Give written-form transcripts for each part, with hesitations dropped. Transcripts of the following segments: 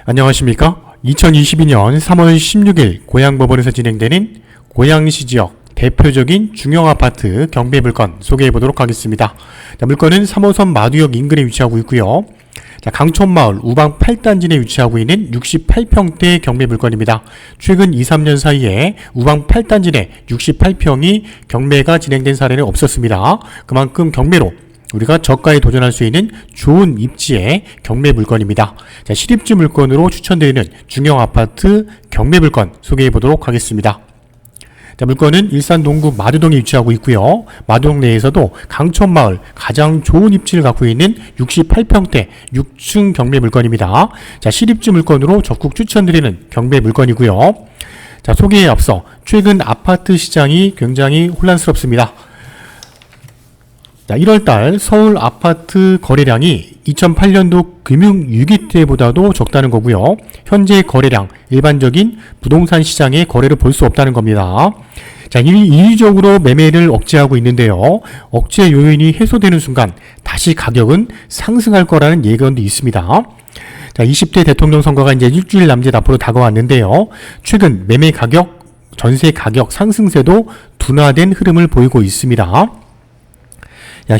안녕하십니까? 2022년 3월 16일 고양법원에서 진행되는 고양시 지역 대표적인 중형 아파트 경매 물건 소개해 보도록 하겠습니다. 자, 물건은 3호선 마두역 인근에 위치하고 있고요. 자, 강촌마을 우방 8단지 내 위치하고 있는 68평대 경매 물건입니다. 최근 2, 3년 사이에 우방 8단지 내 68평이 경매가 진행된 사례는 없었습니다. 그만큼 경매로 우리가 저가에 도전할 수 있는 좋은 입지의 경매 물건입니다. 자, 실입지 물건으로 추천드리는 중형 아파트 경매 물건 소개해 보도록 하겠습니다. 자, 물건은 일산 동구 마두동에 위치하고 있고요. 마두동 내에서도 강촌마을 가장 좋은 입지를 갖고 있는 68평대 6층 경매 물건입니다. 자, 실입지 물건으로 적극 추천드리는 경매 물건이고요. 자, 소개에 앞서 최근 아파트 시장이 굉장히 혼란스럽습니다. 자, 1월달 서울 아파트 거래량이 2008년도 금융위기 때보다도 적다는 거고요. 현재 거래량, 일반적인 부동산 시장의 거래를 볼 수 없다는 겁니다. 자, 인위적으로 매매를 억제하고 있는데요. 억제 요인이 해소되는 순간 다시 가격은 상승할 거라는 예견도 있습니다. 자, 20대 대통령 선거가 이제 일주일 남짓 앞으로 다가왔는데요. 최근 매매 가격, 전세 가격 상승세도 둔화된 흐름을 보이고 있습니다.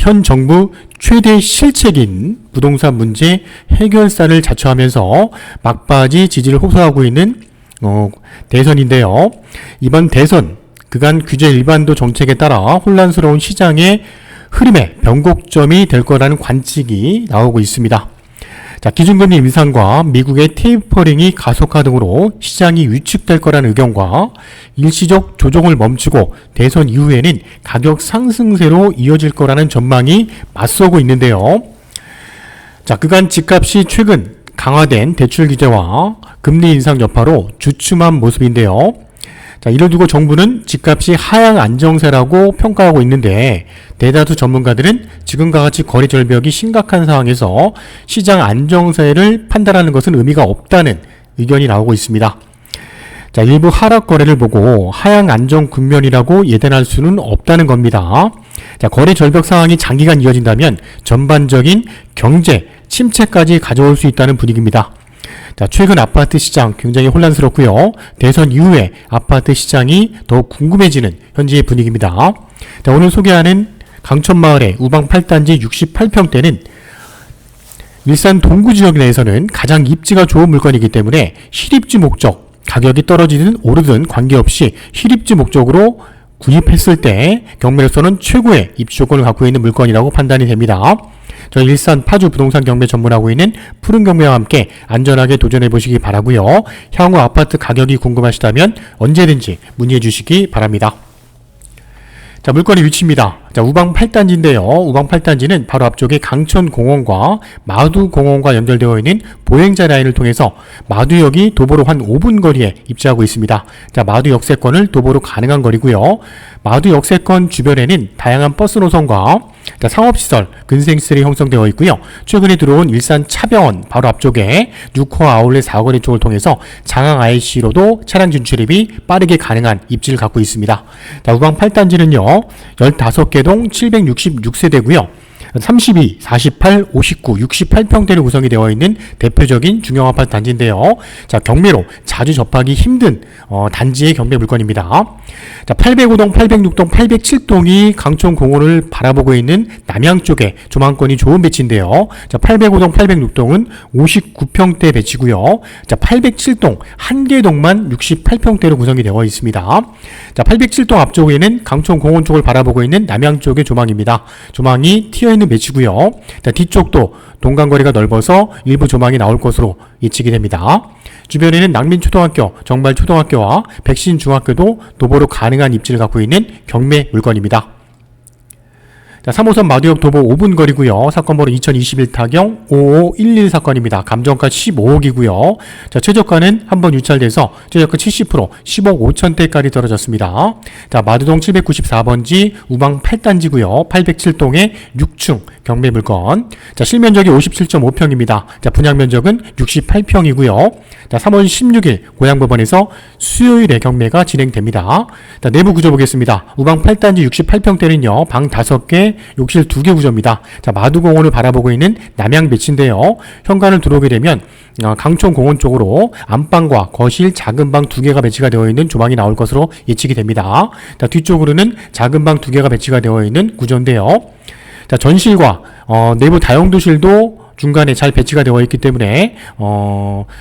현 정부 최대 실책인 부동산 문제 해결사를 자처하면서 막바지 지지를 호소하고 있는 대선인데요. 이번 대선 그간 규제 일반도 정책에 따라 혼란스러운 시장의 흐름의 변곡점이 될 거라는 관측이 나오고 있습니다. 자, 기준금리 인상과 미국의 테이퍼링이 가속화 등으로 시장이 위축될 거라는 의견과 일시적 조정을 멈추고 대선 이후에는 가격 상승세로 이어질 거라는 전망이 맞서고 있는데요. 자, 그간 집값이 최근 강화된 대출 규제와 금리 인상 여파로 주춤한 모습인데요. 자, 이를 두고 정부는 집값이 하향 안정세라고 평가하고 있는데 대다수 전문가들은 지금과 같이 거래 절벽이 심각한 상황에서 시장 안정세를 판단하는 것은 의미가 없다는 의견이 나오고 있습니다. 자, 일부 하락 거래를 보고 하향 안정 국면이라고 예단할 수는 없다는 겁니다. 자, 거래 절벽 상황이 장기간 이어진다면 전반적인 경제 침체까지 가져올 수 있다는 분위기입니다. 자, 최근 아파트 시장 굉장히 혼란스럽고요. 대선 이후에 아파트 시장이 더욱 궁금해지는 현재의 분위기입니다. 자, 오늘 소개하는 강촌마을의 우방 8단지 68평대는 일산 동구 지역 내에서는 가장 입지가 좋은 물건이기 때문에 실입지 목적, 가격이 떨어지든 오르든 관계없이 실입지 목적으로 구입했을 때 경매로서는 최고의 입지 조건을 갖고 있는 물건이라고 판단이 됩니다. 저희 일산 파주 부동산 경매 전문하고 있는 푸른 경매와 함께 안전하게 도전해 보시기 바라고요. 향후 아파트 가격이 궁금하시다면 언제든지 문의해 주시기 바랍니다. 자, 물건의 위치입니다. 자, 우방 8단지인데요. 우방 8단지는 바로 앞쪽에 강천공원과 마두공원과 연결되어 있는 보행자 라인을 통해서 마두역이 도보로 한 5분 거리에 입지하고 있습니다. 자, 마두 역세권을 도보로 가능한 거리고요. 마두 역세권 주변에는 다양한 버스 노선과 상업시설, 근생시설이 형성되어 있고요. 최근에 들어온 일산 차병원 바로 앞쪽에 뉴코어 아울렛 사거리 쪽을 통해서 장항 IC로도 차량 진출입이 빠르게 가능한 입지를 갖고 있습니다. 자, 우방 8단지는요. 15개 동 766세대고요. 32, 48, 59, 68평대로 구성이 되어 있는 대표적인 중형 아파트 단지인데요. 자, 경매로 자주 접하기 힘든 단지의 경매 물건입니다. 자, 805동, 806동, 807동이 강촌공원을 바라보고 있는 남양 쪽에 조망권이 좋은 배치인데요. 자, 805동, 806동은 59평대 배치고요. 자, 807동 한 개 동만 68평대로 구성이 되어 있습니다. 자, 807동 앞쪽에는 강촌공원 쪽을 바라보고 있는 남양 쪽의 조망입니다. 조망이 튀어있는 배치고요. 자, 뒤쪽도 동간거리가 넓어서 일부 조망이 나올 것으로 예측이 됩니다. 주변에는 낭민초등학교, 정발초등학교와 백신중학교도 도보로 가능한 입지를 갖고 있는 경매 물건입니다. 자, 3호선 마두역 도보 5분 거리고요. 사건 번호 2021타경 5511 사건입니다. 감정가 15억이고요. 자, 최저가는 한번 유찰돼서 최저가 70% 10억 5천대까지 떨어졌습니다. 자, 마두동 794번지 우방 8단지고요. 807동의 6층 경매 물건. 자, 실면적이 57.5평입니다. 자, 분양 면적은 68평이고요. 자, 3월 16일 고양법원에서 수요일에 경매가 진행됩니다. 자, 내부 구조 보겠습니다. 우방 8단지 68평대는요. 방 5개, 구조인데 욕실 2개 구조입니다. 자, 마두공원을 바라보고 있는 남향 배치인데요. 현관을 들어오게 되면 강촌공원 쪽으로 안방과 거실, 작은 방 2개가 배치가 되어 있는 조망이 나올 것으로 예측이 됩니다. 자, 뒤쪽으로는 작은 방 2개가 배치가 되어 있는 구조인데요. 자, 전실과 내부 다용도실도 중간에 잘 배치가 되어 있기 때문에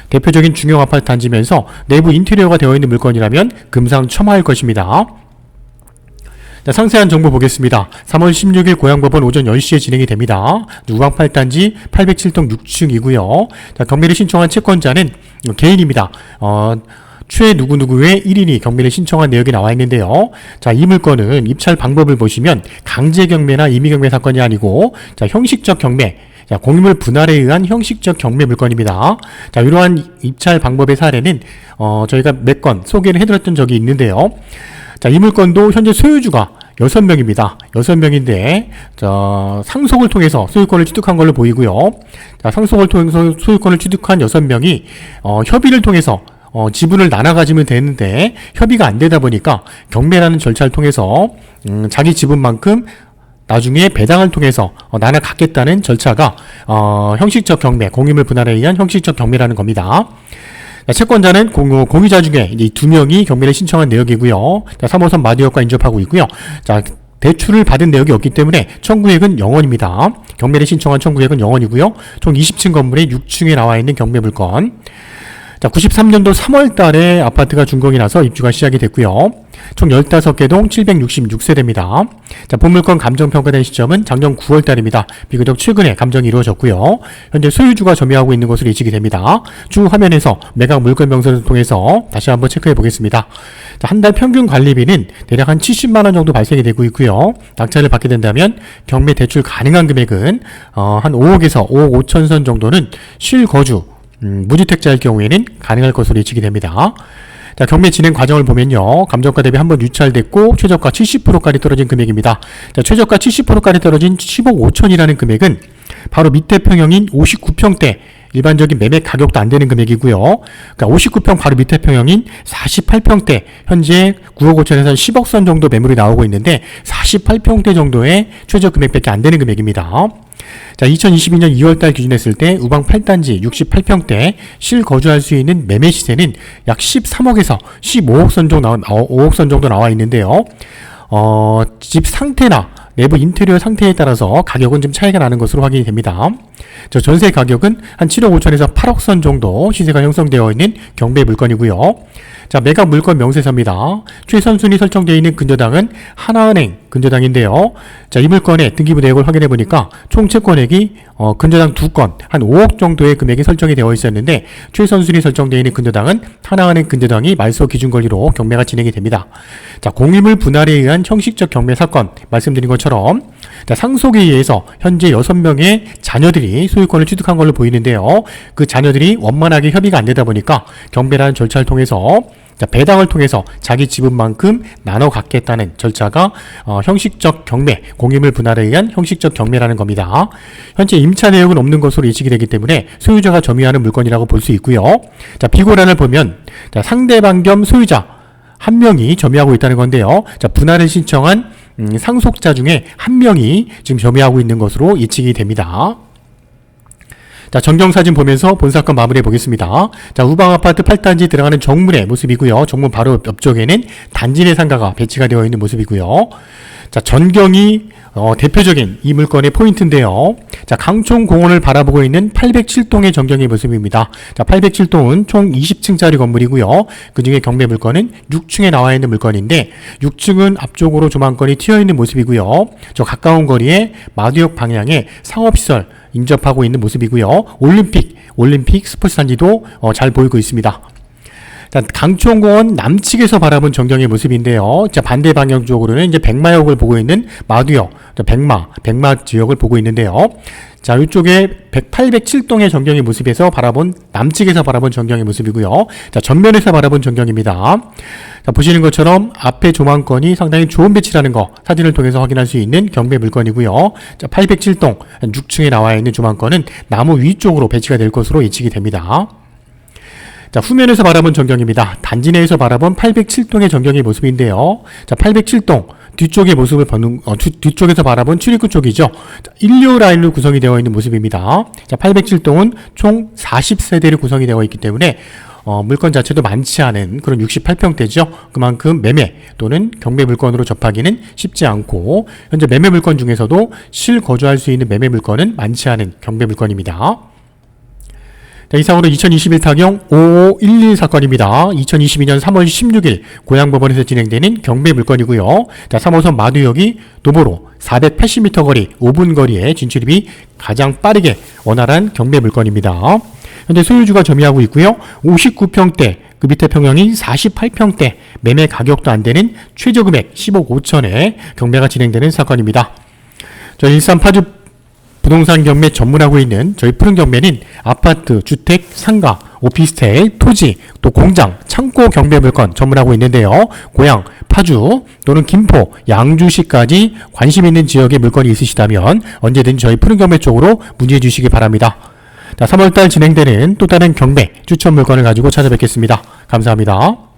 대표적인 중형 아파트 단지면서 내부 인테리어가 되어 있는 물건이라면 금상첨화일 것입니다. 자, 상세한 정보 보겠습니다. 3월 16일 고양법원 오전 10시에 진행이 됩니다. 우방 8단지 807동 6층이고요. 자, 경매를 신청한 채권자는 개인입니다. 최 누구누구의 1인이 경매를 신청한 내역이 나와 있는데요. 자, 이 물건은 입찰 방법을 보시면 강제 경매나 임의 경매 사건이 아니고, 자, 형식적 경매, 자, 공유물 분할에 의한 형식적 경매 물건입니다. 자, 이러한 입찰 방법의 사례는 저희가 몇 건 소개를 해드렸던 적이 있는데요. 자, 이 물건도 현재 소유주가 6명입니다. 6명인데, 자, 상속을 통해서 소유권을 취득한 걸로 보이고요. 자, 상속을 통해서 소유권을 취득한 6명이, 협의를 통해서, 지분을 나눠 가지면 되는데, 협의가 안 되다 보니까 경매라는 절차를 통해서, 자기 지분만큼 나중에 배당을 통해서 나눠 갖겠다는 절차가, 형식적 경매, 공유물 분할에 의한 형식적 경매라는 겁니다. 자, 채권자는 공유자 중에 이 2명이 경매를 신청한 내역이고요. 자, 3호선 마두역과 인접하고 있고요. 자, 대출을 받은 내역이 없기 때문에 청구액은 0원입니다. 경매를 신청한 청구액은 0원이고요. 총 20층 건물의 6층에 나와 있는 경매 물건. 자, 93년도 3월 달에 아파트가 준공이 나서 입주가 시작이 됐고요. 총 15개 동 766세대입니다. 자, 본물건 감정평가된 시점은 작년 9월 달입니다. 비교적 최근에 감정이 이루어졌고요. 현재 소유주가 점유하고 있는 것으로 예측이 됩니다. 주 화면에서 매각 물건 명세를 통해서 다시 한번 체크해 보겠습니다. 자, 한 달 평균 관리비는 대략 한 70만원 정도 발생이 되고 있고요. 낙찰을 받게 된다면 경매 대출 가능한 금액은 한 5억에서 5억 5천 선 정도는 실거주 무주택자일 경우에는 가능할 것으로 예측이 됩니다. 자, 경매 진행 과정을 보면요. 감정가 대비 한번 유찰됐고 최저가 70%까지 떨어진 금액입니다. 자, 최저가 70%까지 떨어진 10억 5천이라는 금액은 바로 밑에 평형인 59평대 일반적인 매매 가격도 안 되는 금액이고요. 그러니까 59평 바로 밑에 평형인 48평대 현재 9억 5천에서 10억 선 정도 매물이 나오고 있는데 48평대 정도의 최저 금액밖에 안 되는 금액입니다. 자, 2022년 2월달 기준했을 때 우방 8단지 68평대 실거주할 수 있는 매매 시세는 약 13억에서 15억 선 정도 5억 선 정도 나와 있는데요. 집 상태나 내부 인테리어 상태에 따라서 가격은 좀 차이가 나는 것으로 확인이 됩니다. 저 전세 가격은 한 7억 5천에서 8억 선 정도 시세가 형성되어 있는 경매 물건이고요. 자, 매각 물건 명세서입니다. 최선순위 설정되어 있는 근저당은 하나은행 근저당인데요. 자, 이 물건의 등기부 내역을 확인해 보니까 총 채권액이 근저당 2건 한 5억 정도의 금액이 설정이 되어 있었는데 최선순위 설정되어 있는 근저당은 하나은행 근저당이 말소 기준 권리로 경매가 진행이 됩니다. 자, 공유물 분할에 의한 형식적 경매 사건 말씀드린 것처럼 자, 상속에 의해서 현재 6명의 자녀들이 소유권을 취득한 걸로 보이는데요. 그 자녀들이 원만하게 협의가 안 되다 보니까 경매라는 절차를 통해서 자, 배당을 통해서 자기 지분만큼 나눠 갖겠다는 절차가 형식적 경매, 공유물 분할에 의한 형식적 경매라는 겁니다. 현재 임차 내역은 없는 것으로 예측이 되기 때문에 소유자가 점유하는 물건이라고 볼 수 있고요. 자, 비고란을 보면 자, 상대방 겸 소유자 한 명이 점유하고 있다는 건데요. 자, 분할을 신청한 상속자 중에 한 명이 지금 점유하고 있는 것으로 예측이 됩니다. 자, 전경사진 보면서 본 사건 마무리해 보겠습니다. 자, 우방 아파트 8단지 들어가는 정문의 모습이고요. 정문 바로 옆쪽에는 단지 내 상가가 배치가 되어 있는 모습이고요. 자, 전경이 대표적인 이 물건의 포인트인데요. 자, 강촌공원을 바라보고 있는 807동의 전경의 모습입니다. 자, 807동은 총 20층짜리 건물이고요. 그 중에 경매 물건은 6층에 나와 있는 물건인데 6층은 앞쪽으로 조망권이 튀어 있는 모습이고요. 저 가까운 거리에 마두역 방향에 상업시설 인접하고 있는 모습이고요. 올림픽 스포츠 단지도 잘 보이고 있습니다. 자, 강촌공원 남측에서 바라본 전경의 모습인데요. 자, 반대 방향 쪽으로는 이제 백마역을 보고 있는 마두역, 백마 지역을 보고 있는데요. 자, 이쪽에 807동의 전경의 모습에서 바라본 남측에서 바라본 전경의 모습이고요. 자, 전면에서 바라본 전경입니다. 자, 보시는 것처럼 앞에 조망권이 상당히 좋은 배치라는 거 사진을 통해서 확인할 수 있는 경매 물건이고요. 자, 807동 6층에 나와 있는 조망권은 나무 위쪽으로 배치가 될 것으로 예측이 됩니다. 자, 후면에서 바라본 전경입니다. 단지 내에서 바라본 807동의 전경의 모습인데요. 자, 807동 뒤쪽의 모습을 보는 뒤쪽에서 바라본 출입구 쪽이죠. 자, 1류 라인으로 구성이 되어 있는 모습입니다. 자, 807동은 총 40세대로 구성이 되어 있기 때문에 물건 자체도 많지 않은 그런 68평대죠. 그만큼 매매 또는 경매 물건으로 접하기는 쉽지 않고 현재 매매 물건 중에서도 실거주할 수 있는 매매 물건은 많지 않은 경매 물건입니다. 자, 이상으로 2021 타경 5511 사건입니다. 2022년 3월 16일 고양법원에서 진행되는 경매 물건이고요. 자, 3호선 마두역이 도보로 480m 거리, 5분 거리에 진출입이 가장 빠르게 원활한 경매 물건입니다. 현재 소유주가 점유하고 있고요. 59평대, 그 밑에 평형이 48평대, 매매 가격도 안 되는 최저금액 10억 5천에 경매가 진행되는 사건입니다. 일산 파주 부동산 경매 전문하고 있는 저희 푸른 경매는 아파트, 주택, 상가, 오피스텔, 토지, 또 공장, 창고 경매 물건 전문하고 있는데요. 고양, 파주 또는 김포, 양주시까지 관심 있는 지역에 물건이 있으시다면 언제든 저희 푸른 경매 쪽으로 문의해 주시기 바랍니다. 자, 3월달 진행되는 또 다른 경매 추천 물건을 가지고 찾아뵙겠습니다. 감사합니다.